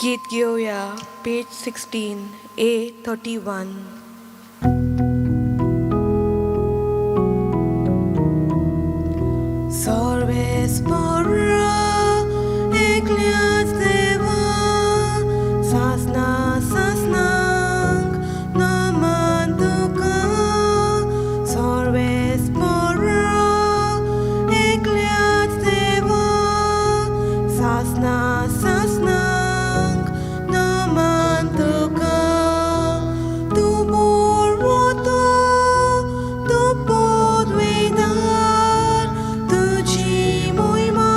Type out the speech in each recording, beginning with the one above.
गीत घेऊया page 16 A31. Sorbes porra eklias deva sasna sasnang naman tuka. Sorbes porra eklias deva sasna sasnang naman tuka. Tubor wato tupod wedar tuji moima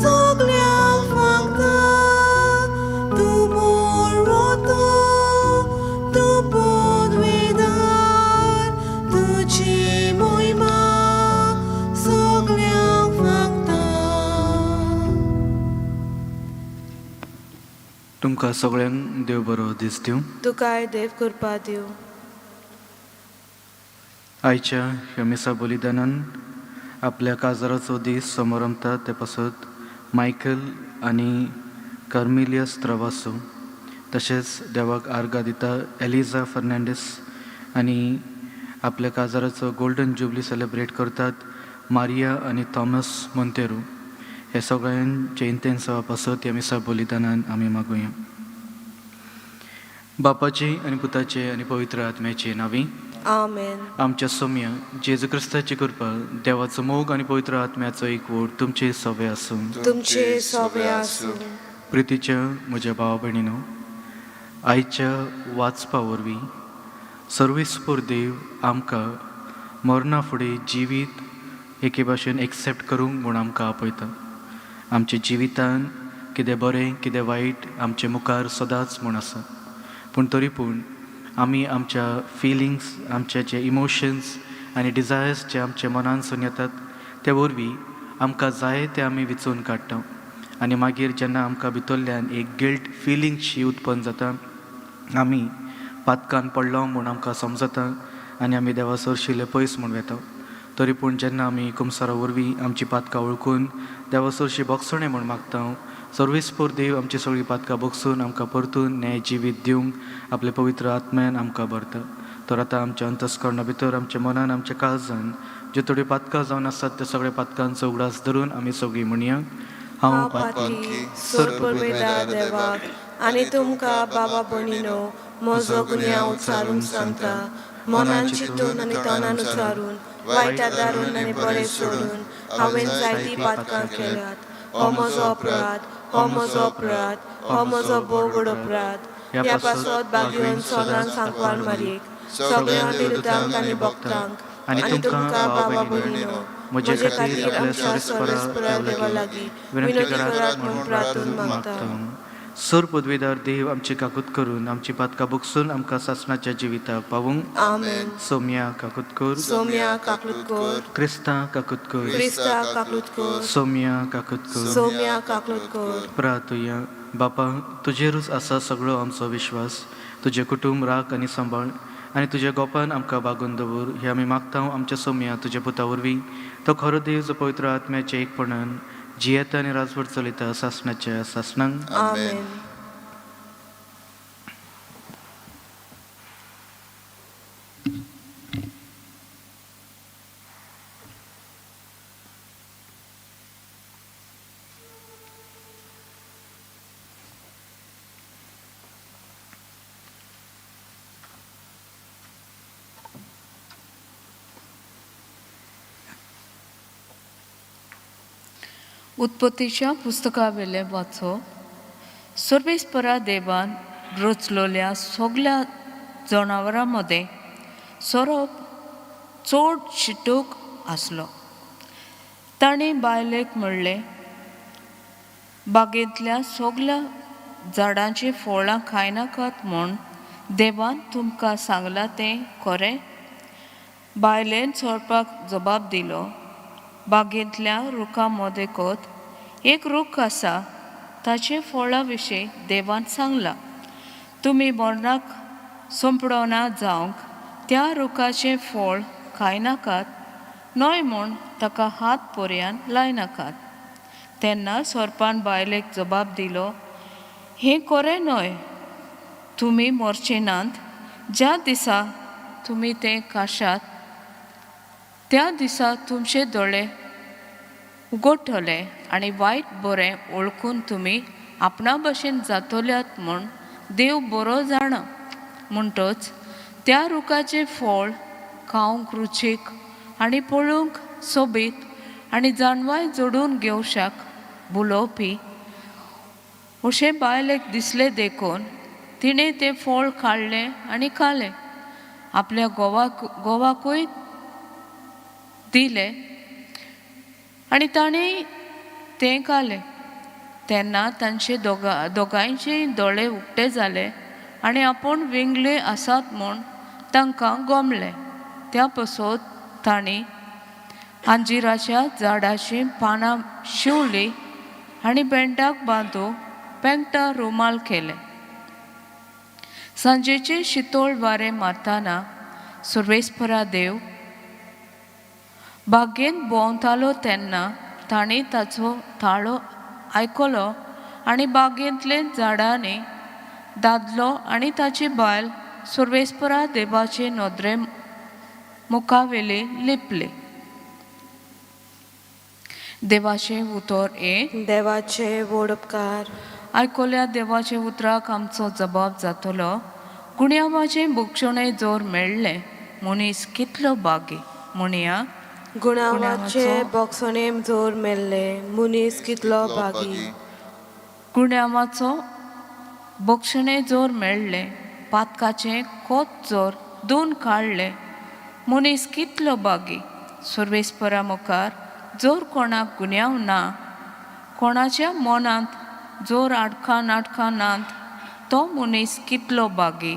sogliang fakta. Tubor wato tupod wedar tuji moima sogliang fakta. तुमकां सगळ्यांक देव बरो दीस दिवं. तुकाय देव कृपा दिवं. आयच्या ह्या मिसा बलिदानान आपल्या काजाराचो दीस समोर आमता ते पासत मायकल आनी कार्मिलियस त्रवासो तशेंच देवाक आर्गां दिता एलिझा फर्नांडीस आनी आपल्या काजाराचो गोल्डन जुबली सेलेब्रेट करतात मारिया आनी थॉमस मोंतेरू. हे सगळ्यांचे इंतेन्सवा पासत ह्या मिसा बलिदानान आमी मागुया. बापाची आनी पुताचे आनी पवित्र आत्म्याची नांवी. आमेन. आमच्या सौम्य जेजू क्रिस्ताची कृपा देवाचो मोग आनी पवित्र आत्म्याचो एकवट तुमचे सवे आसूं. तुमचे सोबे आसूं. प्रितीच्या म्हज्या भावा भयणीनो, आयच्या वाचपा वरवीं सर्वेस्पोर देव आमकां मरणा फुडें जिवीत एके भाशेन एक्सेप्ट करूंक म्हूण आमकां आपयता. आमच्या जिवितान कितें बरें कितें वायट आमचे मुखार सदांच म्हूण आसा. पूण तरी पूण आमी आमच्या फिलिंग्स आमचे जे इमोशन्स आनी डिझायर्स जे आमच्या मनानसून येतात ते वरवीं आमकां जाय ते आमी विचून काडटा. आनी मागीर जेन्ना आमकां भितरल्यान एक गिल्ट फिलिंगशी उत्पन्न जाता आमी पातकान पडलो म्हूण आमकां समजता आनी आमी देवा सरशिल्ले पयस म्हूण वेता. तरी पूण जेन्ना आमी कुमसारा वरवीं आमची पातकां वळखून देवा सरशी बोगसणे म्हूण मागता सर्वेस्पोर देव आमची सगळीं पातकां बोगसून आमकां परतून न्याय जिवीत दिवंक आपले पवित्र आत्म्यान आमकां भरता. तर आतां आमच्या अंतस्करणा भितर आमच्या मनान आमच्या काळजान ज्यो थोड्यो पातकां जावन आसात त्या सगळ्या पातकांचो उगडास धरून आमी सगळीं म्हणया. हांव पातकी सोरपमेदा देवाक आनी तुमकां बाबा भयणीनो म्हजो गुन्यांव उचारून सांगता. मनान चिंतून आनी तोंडान उचारून वायटा दारून आनी बरें सोडून हांवें जायतीं पातकां केल्यात. हो म्हजो अपराध, हो म्हजो अपराध, हो म्हजो भोव व्हड अपराध. ह्या पासत बागेवन सोनान सांकवाळ मारयेक सगळ्या विरुद्धांक आनी भक्तांक आनी तुमकां बाबा भयणीनो म्हजे खातीर आपल्या सर्वेस्परा देवा लागीं विनंती करात म्हूण प्रार्थून मागता. सर पदवीदार देव आमची काकूत करून आमची पातकां बुकसून आमकां सासणाच्या जिविता पावूंक आमेन. सोम्या काकूत कर, सोम्या काकलुतकोर, क्रिस्तां काकूत कर, क्रिस्ता काकलुतकोर, सोम्या काकूत कर. सोम्या काकलुतकोर. प्रार्थुया. बापा, तुजेरूच आसा सगळो आमचो विश्वास. तुजें कुटुंब राख आनी सांबाळ आनी तुज्या गोपान आमकां बागून दवर. हे आमी मागता आमच्या सोम्या तुज्या पुता वरवीं. तो खरो देव जो पवित्र आत्म्याच्या एकपणान जियेता आनी राजवट चलयता सासणाच्या सासणांक. आमेन. उत्पत्तीच्या पुस्तकावेले वाचो. सर्वेस्परा देवान रचलोल्या सगळ्या जनावरां मदें सोरोप चड शिटूक आसलो. ताणें बायलेक म्हणलें, बागेंतल्या सगळ्या झाडांची फळां खायनाकात म्हूण देवान तुमकां सांगलां तें खरें? बायलेन चोरपाक जबाब दिलो, बागेंतल्या रुखां मदेंकच एक रूख आसा, ताचे फळां विशीं देवान सांगलां, तुमी मरणाक संपडना जावंक त्या रुखाचें फळ खायनाकात, न्हय म्हूण ताका हात पर्यान लायनाकात. तेन्ना सोरपान बायलेक जबाब दिलो, हें खरें न्हय. तुमी मरचे नात. ज्या दिसा तुमी तें खाशात त्या दिसा तुमचे दोळे उगडटले आनी वायट बरें ओळखून तुमी आपणा भशेन जातल्यात म्हूण देव बरो जाणा. म्हणटच त्या रुखाचें फळ खावंक रुचीक आनी पळोवंक सोबीत आनी जानवाय जोडून घेवशाक बुलोवपी अशें बायलेक दिसलें देखून तिणें तें फळ काडलें आनी खालें. आपल्या घोवाकूय दिलें आनी ताणें तें खालें. तेन्ना तांचे दोगांयचेय दोळे उक्ते जाले आनी आपूण विंगले आसात म्हूण तांकां गमलें. त्या पासत तांणी अंजिराच्या झाडाची पानां शिवलीं आनी बेंटाक बांदून पेंगटा रुमाल केले. सांजेचे शितोळ वारें मारतना सर्वेस्परा देव बागेंत भोंवतालो तेन्ना ताणें ताचो ताळो आयकलो आनी बागेंतले झाडांनी दादलो आनी ताची बायल सर्वेस्परा देवाचे नदरे मुखावेली लिपली. देवाचे उतर देवाचे व्हड उपकार. आयकोल्या देवाचे उतराक आमचो जबाब जातलो. गुण्यावाचे भुक्षणे जोर मेळ्ळे, मनीस कितलो बागी. म्हणया, गुणावाचे बोगसणेम जोर मेल्ले, मनीस कितलो बागी. गुण्यावाचो बोक्षणे जोर मेळ्ळे, पातकाचे कोत जोर दोन काडले, मनीस कितलो बागी. सर्वेस्परा मुखार जोर कोणाक गुन्यांव ना, कोणाच्या मनांत जोर आडखां नात, तो मनीस कितलो बागी.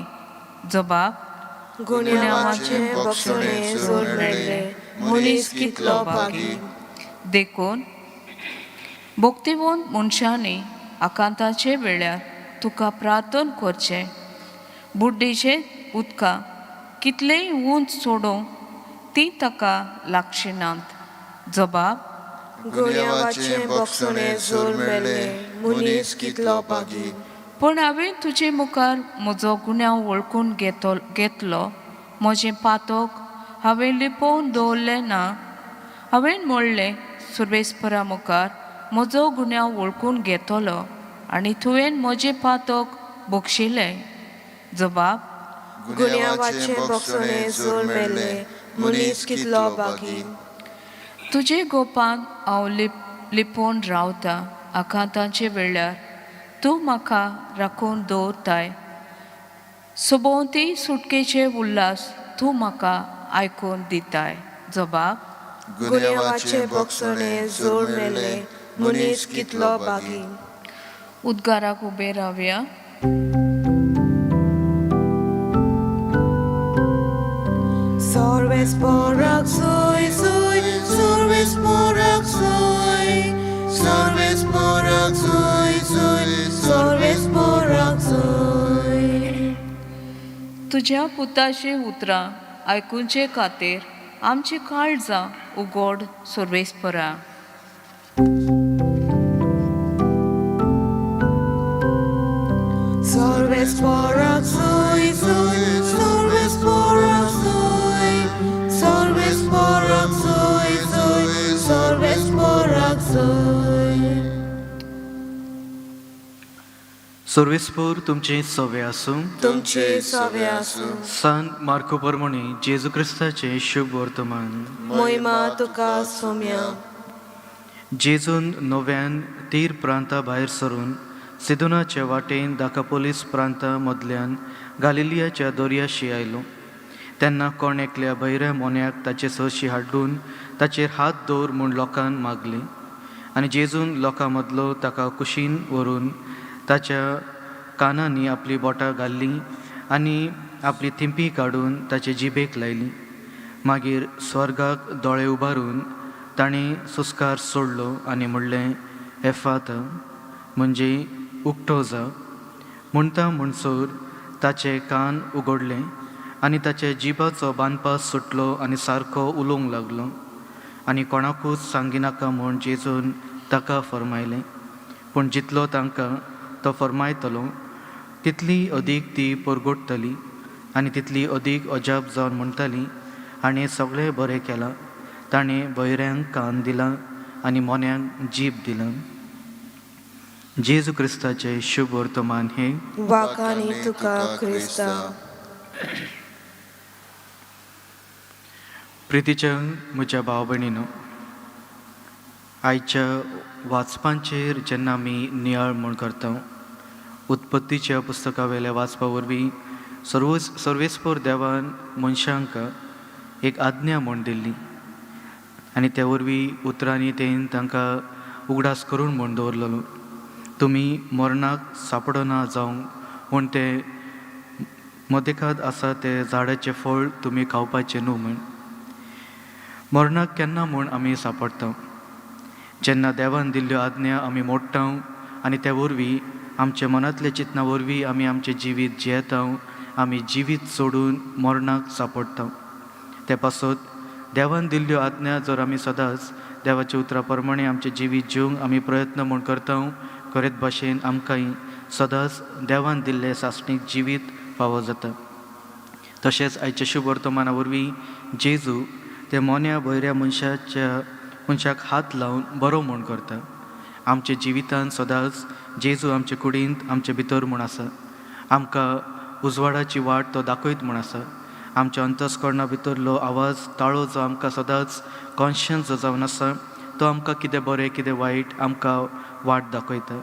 जबाब, गुण्यावाचे बोगसणे जोर मेल्ले, मनीस कितलो बागी. देखून भोक्तिवंत मनशांनी आकांताचे वेळार तुका प्रार्थना करचें. बुड्डीचे उदकां कितलेय उंच सोडूं ती ताका लागची नात. जबाब, गुण्यावाचे बोगसणे जोर मेल्ले, मनीस कितलो बागी. पूण हांवें तुजे मुखार म्हजो गुन्यांव वळखून घेतलो. म्हजें पातक हांवें लिपोवन दवरलें ना. हांवें म्हणलें, सर्वेस्परा मुखार म्हजो गुन्यांव वळखून घेतलो आनी तुवें म्हजें पातक बक्षिलें. जबाब, गुण्यावाचे बोगसणे जोर मेल्ले, मनीस कितलो बागी. तुजे गोपान हांव लिपोवन रावता. आकांताचे वेळार तूं म्हाका राखून दवरताय. सभोवती सुटकेचे उल्हास तूं म्हाका आयकून दिताय. जबाब, गुण्यावाचे बोगसणे जोर मेल्ले, मनीस कितलो बागी. उद्गाराक उबे रावया. Sorves porak soy, soy, sorves porak soy, sorves porak soy, soy, sorves porak soy. तुझ्या पुताचे उतरां आयकुचे खातीर आमची काळजां उगोड सर्वेस्परा. Sorves porak soy, soy, sorves porak soy, sorves porak soy, soy, sorves porak soy. सर्वेस्पोर तुमचे सवे आसूं. तुमचे सवे आसूं. सांत मार्को प्रमाणे जेजू क्रिस्ताचे शुभ वर्तमान. मोहिमा तुका सोम्या. जेजून नव्यान तीर प्रांता भायर सरून सिदोनाच्या वाटेन दाकापोलीस प्रांता मदल्यान गालिलियाच्या दर्याशी आयलो. तेन्ना कोण एकल्या भैऱ्या मोन्याक ताचे सरशी हाडून ताचेर हात दवर म्हूण लोकांक मागले. आनी जेजून लोकां मदलो ताका कुशीन व्हरून ताच्या कानांनी आपली बोटां घाल्ली आनी आपली थिंपी काडून ताचे जिबेक लायली. मागीर स्वर्गाक दोळे उबारून ताणें सुस्कार सोडलो आनी म्हणलें, एफाता, म्हणजे उक्तो जा. म्हणटा म्हणसर ताचे कान उगडले आनी ताच्या जिबाचो बांदपास सुटलो आनी सारको उलोवंक लागलो. आनी कोणाकूच सांगिनाका म्हूण जेजून ताका फरमायलें. पूण जितलो तांकां तो फरमायतलो तितली अदीक ती परगडटली आनी तितली अदीक अजाप जावन म्हणटाली, हाणें सगळें बरें केलां. ताणें बहिऱ्यांक कान दिला आनी मोन्यांक जीब दिला. जेजू क्रिस्ताचे शुभ वर्तमान हे. वाकानी तुका क्रिस्ता. प्रितीच्या म्हज्या भाव भयणीनो, आयच्या वाचपांचेर जेन्ना आमी नियाळ म्हूण करता, उत्पत्तीच्या पुस्तका वेल्या वाचपा वरवीं सर्वेस्पोर देवान मनशांक एक आज्ञा म्हूण दिल्ली आनी त्या वरवीं उतरांनी तेन तांकां उगडास करून म्हूण दवरलेलो. तुमी मरणाक सापडना जावं म्हूण ते मदेकात आसा ते झाडाचें फळ तुमी खावपाचें न्हू म्हूण. मरणाक केन्ना म्हूण आमी सापडटा? जेन्ना देवान दिल्ल्यो आज्ञा आमी मोडटा आनी त्या वरवीं आमच्या मनांतल्या चिंतना वरवीं आमी आमचें जिवीत जियेता, आमी जिवीत सोडून मरणाक सापडटा. ते पासत देवान दिल्ल्यो आज्ञा जर आमी सदांच देवाच्या उतरा प्रमाणे आमचें जिवीत जिवंक आमी प्रयत्न म्हूण करता, खरेच भाशेन आमकांय सदांच देवान दिल्लें सासणीक जिवीत फावो जाता. तशेंच आयच्या शुभ वर्तमाना वरवीं जेजू त्या मोन्या बहिऱ्या मनशाक हात लावन बरो म्हूण करता. आमच्या जिवितांत सदांच जेजू आमचे कुडींत आमचे भितर म्हूण आसा. आमकां उजवाडाची वाट तो दाखयत म्हूण आसा. आमच्या अंतस्करणा भितरलो आवाज ताळो जो आमकां सदांच कॉन्शियन्स जो जावन आसा, तो आमकां कितें बरें कितें वायट आमकां वाट दाखयता.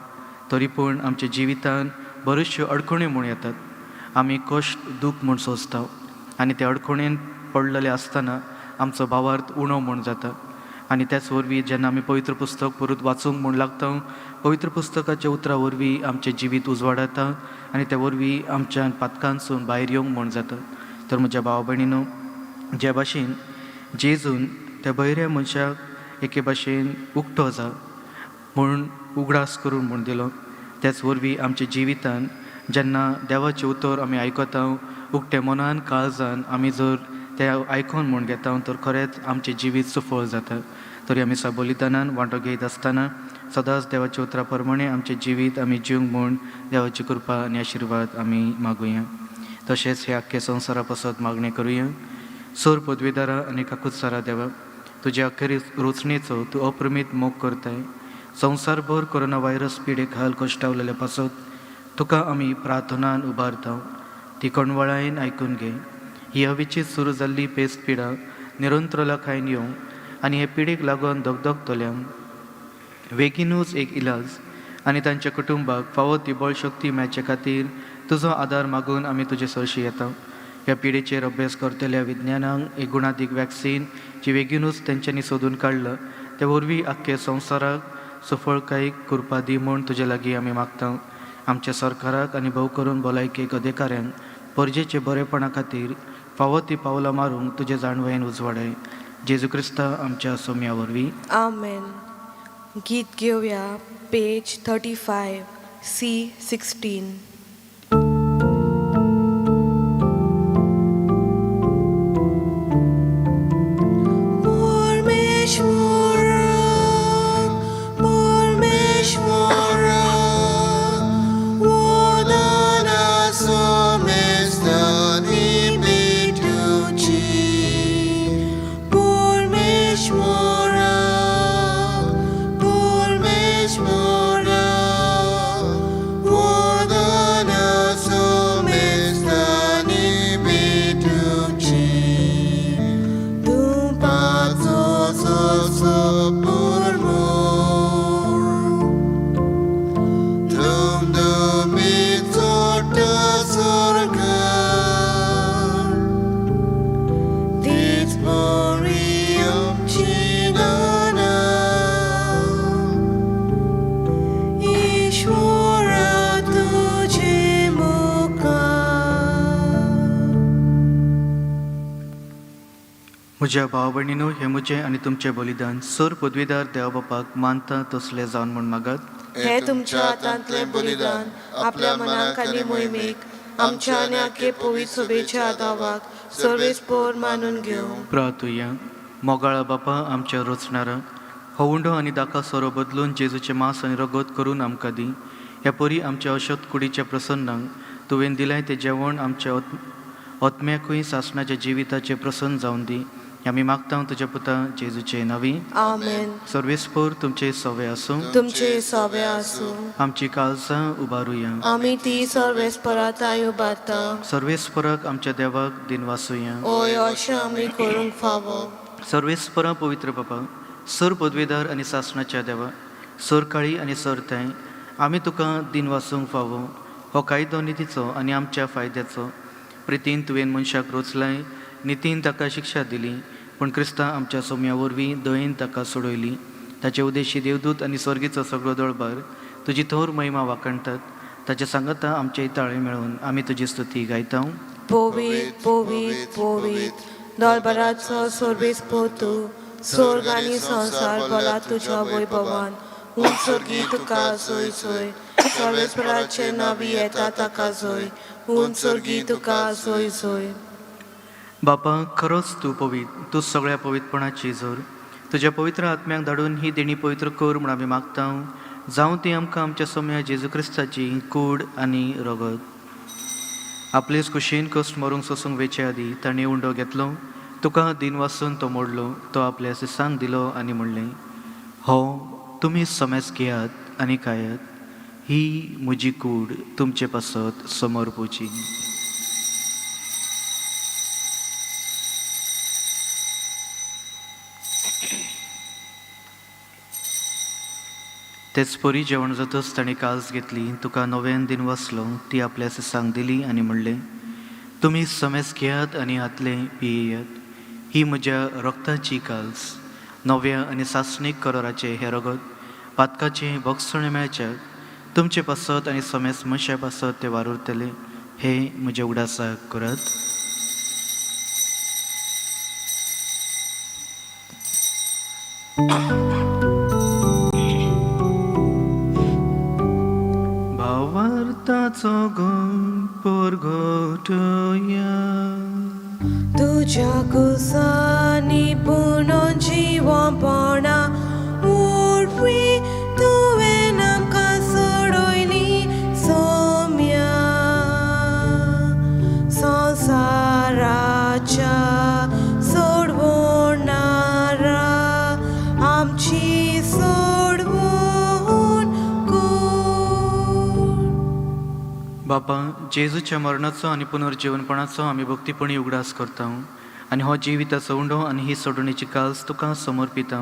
तरी पूण आमच्या जिवितांत बऱ्योचश्यो अडखणी म्हूण येतात. आमी कश्ट दूख म्हूण सोंसता आनी त्या अडखणीन पडलेले आसतना आमचो भावार्थ उणो म्हूण जाता. आनी त्याच वरवीं जेन्ना आमी पवित्र पुस्तक परत वाचूंक म्हूण लागता, पवित्र पुस्तकाच्या उतरा वरवीं आमचें जिवीत उजवाडता आनी त्या वरवीं आमच्या पातकांसून भायर येवंक म्हूण जाता. तर म्हज्या भाव भयणीनो, जे भाशेन जेजून त्या बहिऱ्या मनशाक एके भाशेन उक्तो जा म्हूण उगडास करून म्हूण दिलो, त्याच वरवीं आमच्या जिवितांत जेन्ना देवाचें उतर आमी आयकता, उक्ते मनान काळजान आमी जर ते आयकून म्हूण घेता, तर खरेंच आमचें जिवीत सफळ जाता. तरी आमी बलिदानान वांटो घेयत आसतना सदांच देवाच्या उतरा प्रमाणे आमचें जिवीत आमी जिवंक म्हूण देवाची कृपा आनी आशिर्वाद आमी मागुया. तशेंच हे आख्खे संवसारा पासत मागणें करुया. सोर पदवीदारा आनी काकुत्सारा देवा, तुज्या अखेरीस रोचणेचो तूं अप्रमीत मोग करताय. संवसारभर कोरोना व्हायरस पिडेक हाल कश्टावलेल्या पासत तुका आमी प्रार्थनान उबारता. ती कणवळायेन आयकून घे. ही अविचीत सुरू जाल्ली पेस्त पिडा निरंतरला खायन येवंक आनी हे पिडेक लागून दगदगतल्यांक बेगीनूच एक इलाज आनी तांच्या कुटुंबाक फावो ती बळशक्ती मेळचे खातीर तुजो आदार मागून आमी तुजे सरशी येता. ह्या पिडेचेर अभ्यास करतल्या विज्ञानांक एक गुणादीक वॅक्सीन जी बेगीनूच तेंच्यांनी सोदून काडला, त्या वरवीं आख्खे संवसाराक सफळकायेक करपा दी म्हूण तुजे लागीं आमी मागता. आमच्या सरकाराक आनी भोव करून भलायकेक अधिकाऱ्यांक परजेचे बरेपणा खातीर फावो ती पावलां मारूंक तुजे जाणवेन उजवाडाय. जेजू क्रिस्ता आमच्या सोम्या वरवीं. आमेन. गीत घेवया पेज 35 C16. म्हज्या भाव भयणीनो, हे म्हजें आनी तुमचें बलिदान सर पदवीदार देवबापाक मानता तसलें जावन म्हूण मागात. हे तुमच्या हातांतले बलिदान आपल्या मनाक आनी मोहिमेक आमच्या आनी आखे पवित्र सभेच्या आदावाक सर्वेस्पोर मानून घेवं. प्रार्थुया. मोगाळा बापा आमच्या रचणारा, हो उंडो आनी दाका सोरो बदलून जेजूचे मांस आनी रगत करून आमकां दी. ह्या परी आमच्या अशोत कुडीच्या प्रसन्नाक तुवें दिलाय तें जेवण आमच्या आत्म्याकूय सासणाच्या जिविताचे प्रसन्न जावन दी. आमी मागता तुज्या पुता जेजूचे नवी. आमेन. सर्वेस्पोर तुमचे सवे आसूं. तुमचे सवे आसूं. आमची काळजां उबारुया. आमी ती सर्वेस्पराताय उबारता. सर्वेस्पराक आमच्या देवाक दिनवासुया. ओय अशें आमी करूंक फावो. सर्वेस्परा पवित्र बापा, सर पदवीदार आनी सासणाच्या देवा, सर काळी आनी सरताय, आमी तुका दिन वासूंक फावो. हो कायदो नितीचो आनी आमच्या फायद्याचो. प्रितीन तुवें मनशाक रोचलाय, नितीन ताका शिक्षा दिली, पूण क्रिस्ता आमच्या सोम्या वरवीं दयेन ताका सोडयली. ताचे उद्देशी देवदूत आनी स्वर्गीचो सगळो दळबार तुजी थोर महिमा वाखणटात. ताच्या सांगता आमचे ताळे मेळून आमी तुजी स्तुती गायता. पोवीत पोवीत पोवीत दळबाराचो सर्वेस्पोर तूं, स्वर्ग आनी संसार भला तुज्या वैभवान. उंचर्गी तुका सोय सोय, सर्वेस्पराचे नावी येता ताका सोय. उंचर्गी तुका सोय सोय. बापा, खरोच तूं पवित, तूं सगळ्या पवित्रपणाची जोर. तुज्या पवित्र आत्म्याक धाडून ही देणी पवित्र कर म्हूण आमी मागता. जावं ती आमकां आमच्या सोम्या जेजू क्रिस्ताची कूड आनी रगत. आपलेच कुशीन कश्ट मरूंक सोसूंक वेचे आदी ताणें उंडो घेतलो, तुका दिन वासून तो मोडलो, तो आपल्या सिसांक दिलो आनी म्हणलें, हो तुमी समेस घेयात आनी खायात, ही म्हजी कूड तुमचे पासत समोर पोची. तेच परी जेवण जातच ताणें काल्स घेतली, तुका नव्यान दिन वाचलो, ती आपल्या सिसांक दिली आनी म्हणलें, तुमी समेस घेयात आनी हातले पियेयात, ही म्हज्या रक्ताची काल्स, नव्या आनी सासणीक कराराचे हे रगत, पातकाचे भोगसणे मेळच्याक तुमचे पासत आनी समेस मनशा पासत ते वारुरतले. हे म्हज्या उडासाक करात. भावार्थाचो गोंपोर घोटया, तुझ्या कुसानी पूर्ण जीवपणा उरवी तुवें आमकां सोडयली सोम्या. संसाराच्या सोडवणारा आमची सोडवण कोर. बापा, जेजूच्या मरणाचो आनी पुनर्जीवनपणाचो आमी भक्तीपणी उगडास करता आनी हो जिविताचो उंडो आनी ही सोडणेची काल्स तुका समर्पिता.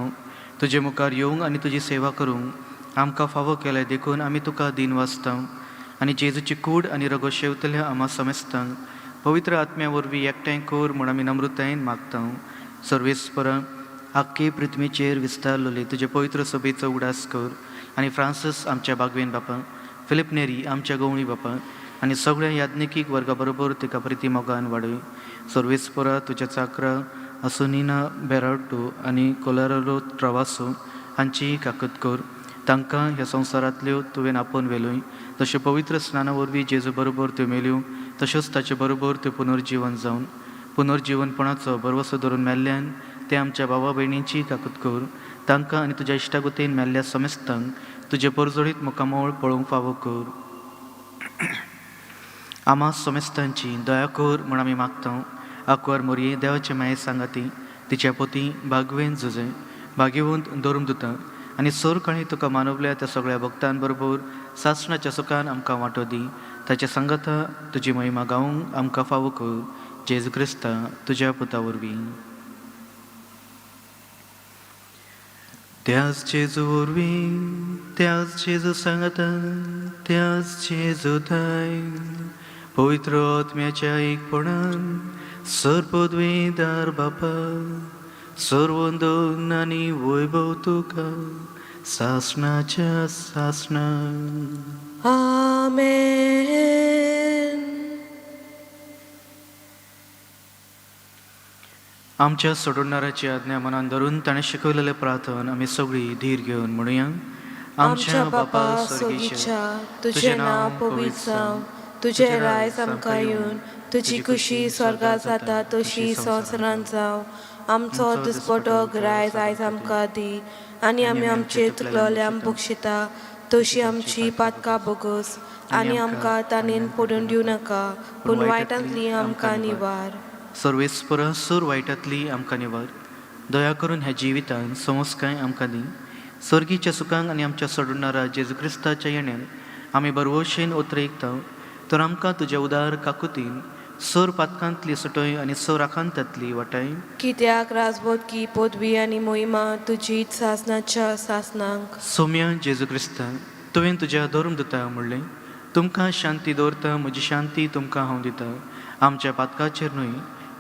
तुजे मुखार येवंक आनी तुजी सेवा करूंक आमकां फावो केल्यार देखून आमी तुका दिन वाचता आनी जेजूची कूड आनी रगत शेवतल्या आमा समेस्तांक पवित्र आत्म्या वरवीं एकठांय कोर म्हूण आमी नम्रतायेन मागता. सर्वेस्परा, आख्खे पृथ्वीचेर विस्तारलेले तुजे पवित्र सभेचो उडास कर आनी फ्रांसीस आमच्या बागवेन बापा, फिलिप नेरी आमच्या गवळी बापा, आनी सगळ्या याज्ञिकीक वर्गा बरोबर तिका प्रिती मोगान वाडय. सर्वेस्परा तुज्या चाकरा असुनिना बेराटो आनी कोलारो ट्रवासो हांची काकत कर. तांकां ह्या संवसारांतल्यो तुवें आपोवन वेलोय, तशें पवित्र स्नाना वरवीं जेजू बरोबर त्यो मेल्यो, तशेंच ताचे बरोबर त्यो पुनर्जीवन जावन पुनर्जीवनपणाचो बरवसो धरून मेल्ल्यान ते आमच्या भावा भयणींची काकूत कर. तांकां आनी तुज्या इश्टागतीन मेल्ल्या समेस्तांक तुजे परजोडीत मुखामोळ पळोवंक फावो कर. आमा समेस्तांची दया कर म्हण आमी मागता. आंकवार मोरये देवाचे माये सांगाती, तिच्या पोती बागवेन झुजे, भाग्यवंत धर्मदुता आनी सर काळी तुका मानवल्या त्या सगळ्या भक्तां बरोबर सासणाच्या सुखान आमकां वांटो दी. ताच्या सांगाता तुजी महिमा गावंक आमकां फावो कर. जेजू क्रिस्ता तुज्या पुता वरवीं. त्याच जेजू वरवीं, त्याच जेजू सांगाता, त्याच जेजू थाय, पवित्र आत्म्याच्या एकपणान सर्पद्वेदार बापा, सर्वंदन आनी वैभव तुका सासणाच्या सासणा. आमेन. आमच्या सोडवणाऱ्याची आज्ञा मनान धरून ताणें शिकवलेले प्रार्थन आमी सगळीं धीर घेवन म्हणुया. आमच्या बापा सोगीच्या, तुझे नांव पवित्र जावं, तुझे रायज आमकां येवन, तुजी खुशी स्वर्गात जाता तशी संवसारांत जावं. आमचो दिसपटो रायज आयज आमकां दी, आनी आमी आमचे चुकलोल्यांक बक्षिता तशी आमची पातकां बोगोस, आनी आमकां ताणेन पडून दिवं नाका, पूण वायटांतली आमकां निवार. सर्वेस्परा सूर वायटांतली आमकां निवार. दया करून ह्या जिवितान संस्काय आमकां दी. सर्गीच्या सुखांक आनी आमच्या सोडणारा जेजू क्रिस्ताच्या येण्यार आमी बरवशेन ओतरेकता, तर आमकां तुज्या उदार काकुतीन सर पातकांतली सुटय आनी सर आखांतांतली वाटाय. कित्याक राजबोदकी पदवी आनी मोहिमा तुजी सासणाच्या सासणांक. सौम्य जेजू क्रिस्ता, तुवें तुज्या धर्मदुता म्हणलें, तुमकां शांती दवरता, म्हजी शांती तुमकां हांव दिता. आमच्या पातकाचेर न्हय,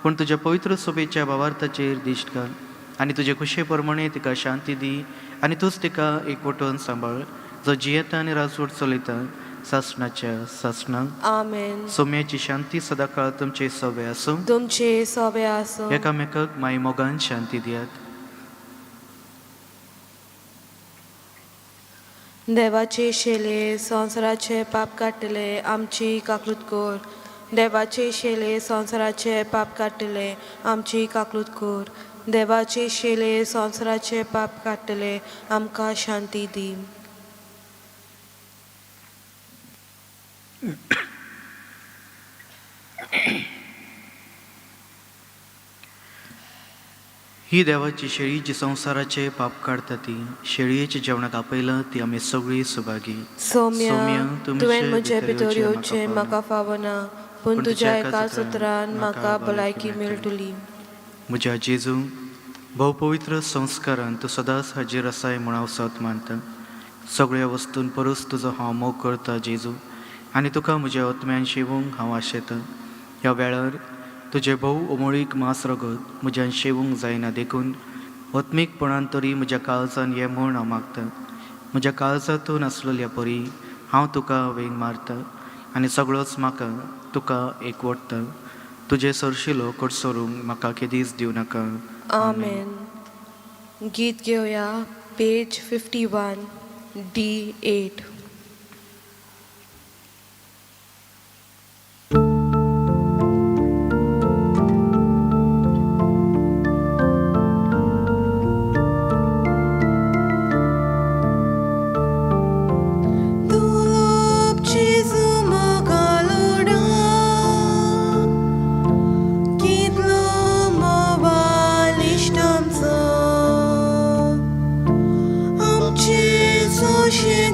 पूण तुज्या पवित्र सोबेच्या भावार्थाचेर दिश्ट घाल, आनी तुजे खुशे प्रमाणे तिका शांती दी, आनी तूंच तिका एकवटून सांबाळ, जो जियेता आनी राजवट चलयता सासणाच्या सासणांक. आमेन. सौम्याची शांती सदाकाळ तुमचे सवे आसूं. तुमचे सवे आसूं. एकामेकाक माई मोगान शांती दियात. देवाचे शेले संवसाराचे पाप काडटले आमची काकूत कर. देवाचे शेले संवसाराचे पाप काडटले आमची काकूत कर. देवाचे शेले संवसाराचे पाप काडटले आमकां शांती दी. ही देवाची शेळी जी संवसाराचे पाप काडटा ती शेळयेच्या जेवणाक आपयला ती आमी सगळीं सुभागी. सौम्य, तुवें म्हजे भितर येवचें म्हाका फावना, पूण तुज्या एका सुत्रान म्हाका भलायकी मेळटली. म्हज्या जेजू, भोव पवित्र संस्कारान तूं सदांच हाजीर आसाय म्हूण हांव सत मानता. सगळ्या वस्तून परस तुजो हांव मोग करता जेजू, आनी तुका म्हज्या आत्म्यान शेवूंक हांव आशेता. ह्या वेळार तुजे भोव अमोळीक मास रगत म्हज्यान शेवूंक जायना देखून आत्मीकपणान तरी म्हज्या काळजान ये म्हूण हांव मागता. म्हज्या काळजांतून आसलेल्या परी हांव तुका वेंग मारता, आनी सगळोच म्हाका तुका एकवटता. तुजे सरशिलो कडसरूंक म्हाका केदीच दिवं नाका. आमेन. गीत घेवया, पेज 51 D8. She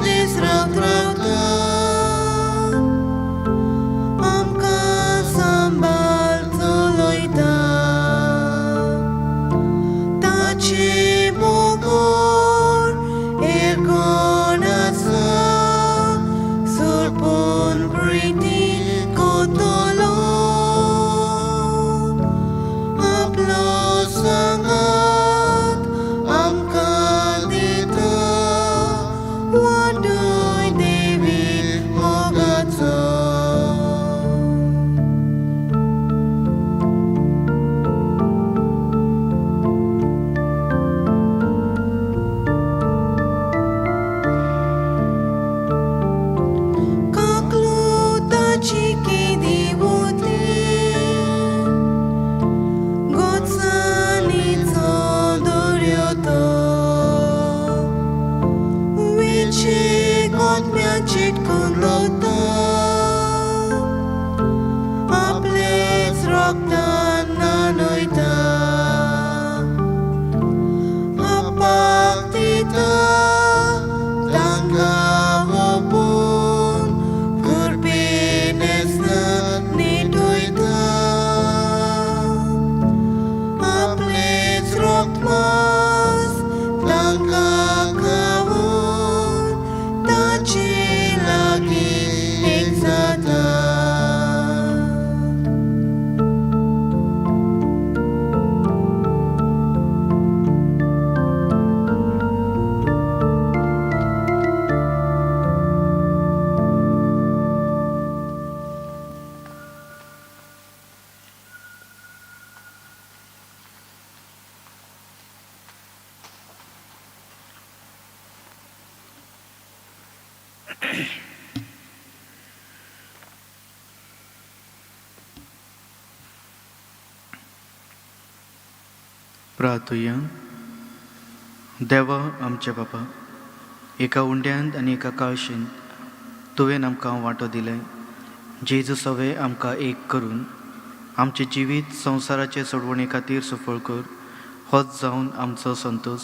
प्रार्थुया. देवा आमचे बापा, एका उंड्यांत आनी एका काळशींत तुवें आमकां वांटो दिले. जेजू सवे आमकां एक करून आमचे जिवीत संवसाराचे सोडवणे खातीर सफळ कर. होच जावन आमचो संतोष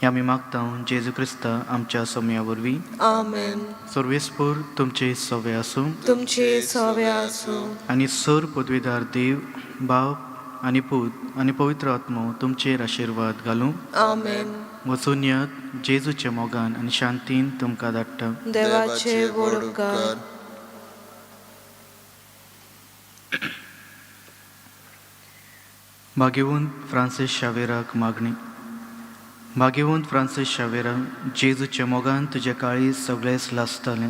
हे आमी मागता जेजू क्रिस्ता आमच्या समया वरवीं. आमेन. सर्वेस्पूर तुमचे सवे आसूं तुमचे सवे आसूं आनी सर पदवीदार देव बाप आनी पूत आनी पवित्र आत्मो तुमचेर आशिर्वाद घालूं. आमेन. वचून येयात जेजूचे मोगान आनी शांतीन तुमकां धाडटा. देवाचे व्हड उपकार. भाग्यवंत फ्रांसीस शावेराक मागणी. भाग्यवंत फ्रांसीस शावेरा, जेजूचे मोगान तुजे काळीज सगळेच लासतालें.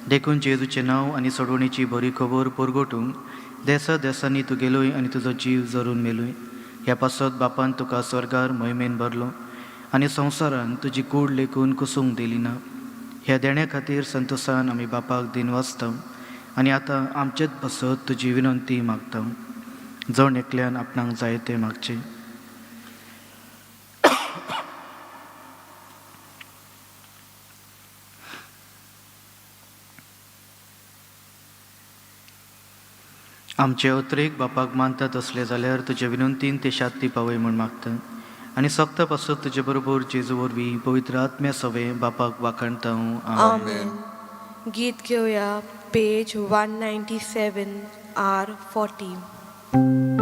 देखून जेजूचें नांव आनी सोडवणेची बरी खबर परगटूंक देसा देसांनी तूं गेलोय आनी तुजो जीव जरून मेलोय. ह्या पासत बापान तुका स्वर्गार महिमेन भरलो आनी संवसारान तुजी कूड लेखून कुसूंक दिली ना. ह्या देण्या खातीर संतोशान आमी बापाक दिन वाचता आनी आतां आमचेच पासत तुजी विनंती मागता. जण एकल्यान आपणाक जाय तें मागचें. आमचे अत्रेक बापाक मानतात असले जाल्यार तुजे विनंतीन ते शांती पावय म्हूण मागता आनी सक्त पासत तुजे बरोबर जेजू वरवीं पवित्र आत्म्या सवे बापाक वाखणता. आमेन. गीत घेवया पेज 197 R40.